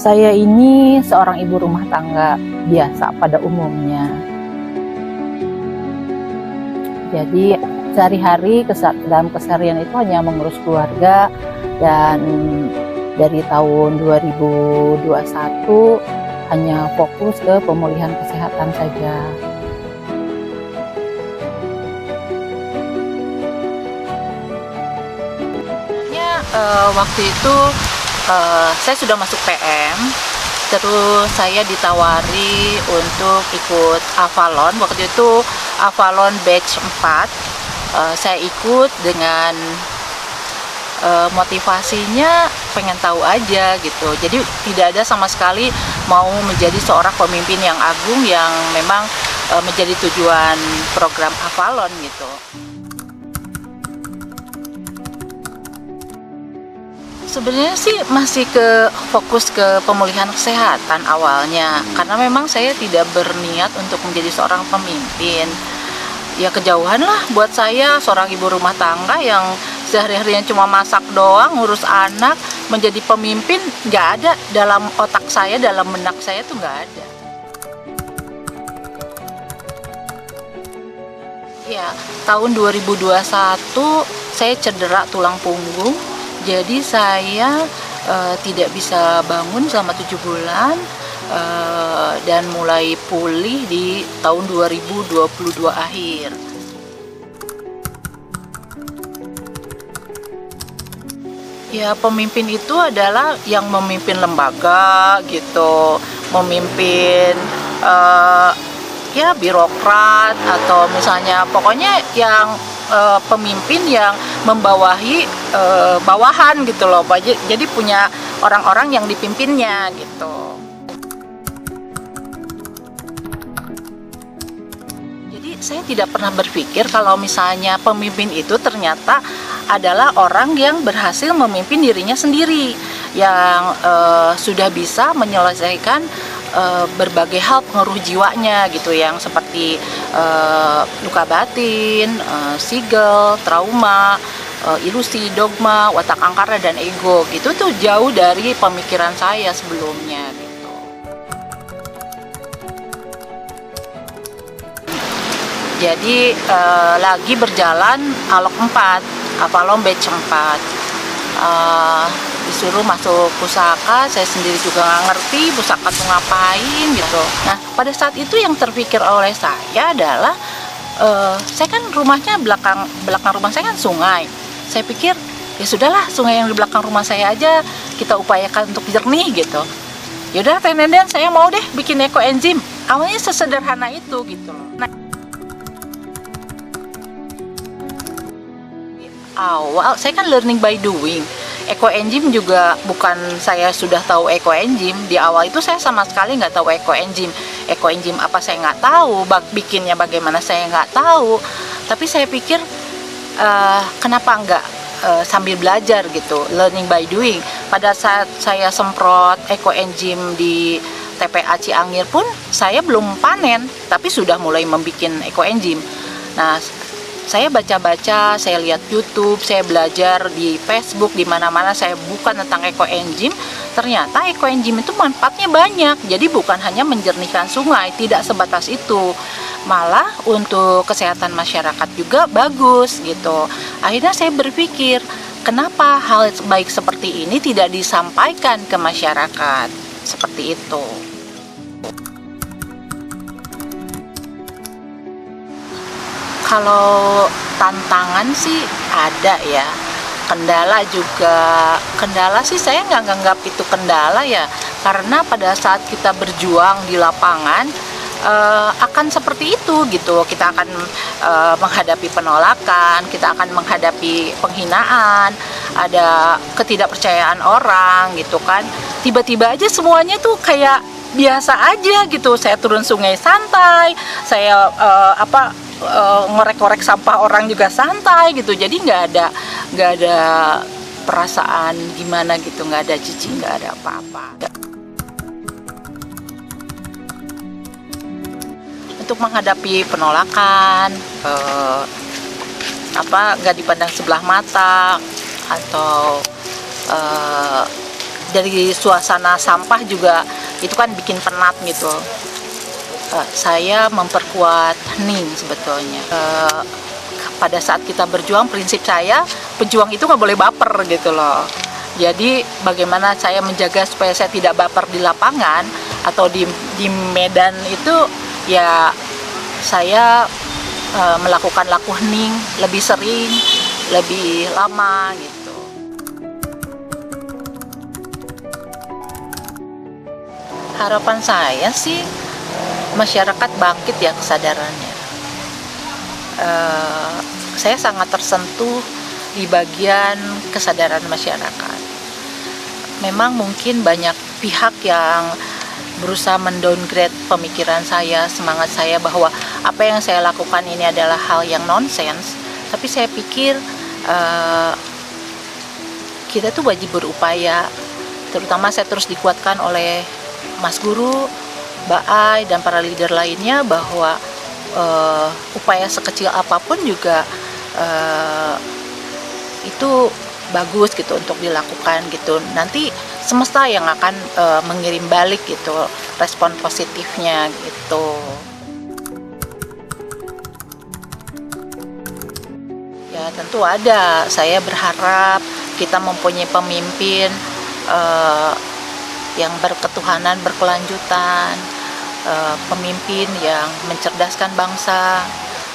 Saya ini seorang ibu rumah tangga biasa pada umumnya. Jadi sehari-hari dalam keseharian itu hanya mengurus keluarga, dan dari tahun 2021 hanya fokus ke pemulihan kesehatan saja. Waktu itu saya sudah masuk PM, terus saya ditawari untuk ikut Avalon. Waktu itu Avalon batch 4. Saya ikut dengan motivasinya pengen tahu aja gitu. Jadi tidak ada sama sekali mau menjadi seorang pemimpin yang agung yang memang menjadi tujuan program Avalon gitu. Sebenarnya sih masih fokus ke pemulihan kesehatan awalnya, karena memang saya tidak berniat untuk menjadi seorang pemimpin. Ya kejauhan lah buat saya, seorang ibu rumah tangga yang sehari-harinya cuma masak doang, ngurus anak. Menjadi pemimpin nggak ada dalam otak saya, dalam benak saya tuh nggak ada. Ya, tahun 2021 saya cedera tulang punggung. Jadi saya tidak bisa bangun selama 7 bulan dan mulai pulih di tahun 2022 akhir. Ya, pemimpin itu adalah yang memimpin lembaga gitu, memimpin ya birokrat, atau misalnya pokoknya yang pemimpin yang membawahi bawahan gitu loh. Jadi punya orang-orang yang dipimpinnya gitu. Jadi saya tidak pernah berpikir kalau misalnya pemimpin itu ternyata adalah orang yang berhasil memimpin dirinya sendiri, yang sudah bisa menyelesaikan berbagai hal pengaruh jiwanya gitu, yang seperti luka batin, sigel, trauma, ilusi, dogma, watak angkara, dan ego gitu. Tuh jauh dari pemikiran saya sebelumnya gitu. Jadi lagi berjalan Alok 4, Avalon batch 4. Disuruh masuk pusaka, saya sendiri juga nggak ngerti pusaka tuh ngapain gitu. Nah, pada saat itu yang terpikir oleh saya adalah saya kan rumahnya belakang rumah saya kan sungai. Saya pikir ya sudahlah, sungai yang di belakang rumah saya aja kita upayakan untuk jernih gitu. Yaudah, Tenenden, saya mau deh bikin ekoenzim. Awalnya sesederhana itu gitu loh. Nah, awal saya kan learning by doing. Ekoenzim juga bukan saya sudah tahu ekoenzim. Di awal itu saya sama sekali nggak tahu ekoenzim. Ekoenzim apa saya nggak tahu, bikinnya bagaimana saya nggak tahu. Tapi saya pikir kenapa nggak sambil belajar gitu, learning by doing. Pada saat saya semprot ekoenzim di TPA Ciangir pun saya belum panen, tapi sudah mulai membuat ekoenzim. Nah, saya baca-baca, saya lihat YouTube, saya belajar di Facebook, di mana-mana saya buka tentang ekoenzim. Ternyata ekoenzim itu manfaatnya banyak. Jadi bukan hanya menjernihkan sungai, tidak sebatas itu. Malah untuk kesehatan masyarakat juga bagus gitu. Akhirnya saya berpikir, kenapa hal baik seperti ini tidak disampaikan ke masyarakat? Seperti itu. Kalau tantangan sih ada ya, kendala sih saya nggak nganggap itu kendala ya, karena pada saat kita berjuang di lapangan akan seperti itu gitu. Kita akan menghadapi penolakan, kita akan menghadapi penghinaan, ada ketidakpercayaan orang gitu kan. Tiba-tiba aja semuanya tuh kayak biasa aja gitu. Saya turun sungai santai, saya ngorek-ngorek sampah orang juga santai gitu. Jadi nggak ada perasaan gimana gitu, nggak ada jijik, nggak ada apa-apa. Untuk menghadapi penolakan, nggak dipandang sebelah mata, atau dari suasana sampah juga itu kan bikin penat gitu. Saya memperkuat hening sebetulnya. Pada saat kita berjuang, prinsip saya pejuang itu nggak boleh baper gitu loh. Jadi bagaimana saya menjaga supaya saya tidak baper di lapangan atau di medan itu, ya saya melakukan laku hening lebih sering, lebih lama gitu. Harapan saya sih masyarakat bangkit ya kesadarannya. Saya sangat tersentuh di bagian kesadaran masyarakat. Memang mungkin banyak pihak yang berusaha mendowngrade pemikiran saya, semangat saya bahwa apa yang saya lakukan ini adalah hal yang nonsens. Tapi saya pikir kita tuh wajib berupaya. Terutama saya terus dikuatkan oleh Mas Guru, Mbak Ai, dan para leader lainnya bahwa upaya sekecil apapun juga itu bagus gitu untuk dilakukan gitu. Nanti semesta yang akan mengirim balik gitu respon positifnya gitu. Ya tentu ada. Saya berharap kita mempunyai pemimpin yang berketuhanan, berkelanjutan, pemimpin yang mencerdaskan bangsa,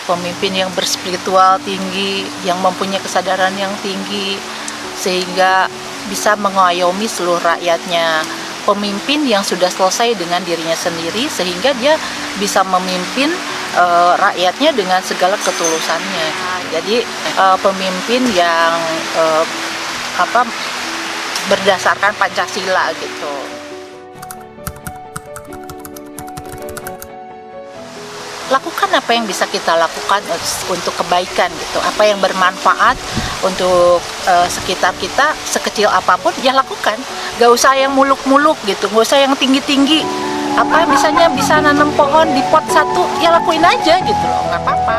pemimpin yang berspiritual tinggi, yang mempunyai kesadaran yang tinggi, sehingga bisa mengayomi seluruh rakyatnya. Pemimpin yang sudah selesai dengan dirinya sendiri, sehingga dia bisa memimpin rakyatnya dengan segala ketulusannya. Jadi pemimpin yang berdasarkan Pancasila gitu. Lakukan apa yang bisa kita lakukan untuk kebaikan gitu, apa yang bermanfaat untuk sekitar kita, sekecil apapun ya lakukan. Gak usah yang muluk-muluk gitu, gak usah yang tinggi-tinggi. Apa misalnya bisa nanam pohon di pot 1, ya lakuin aja gitu loh, nggak apa-apa.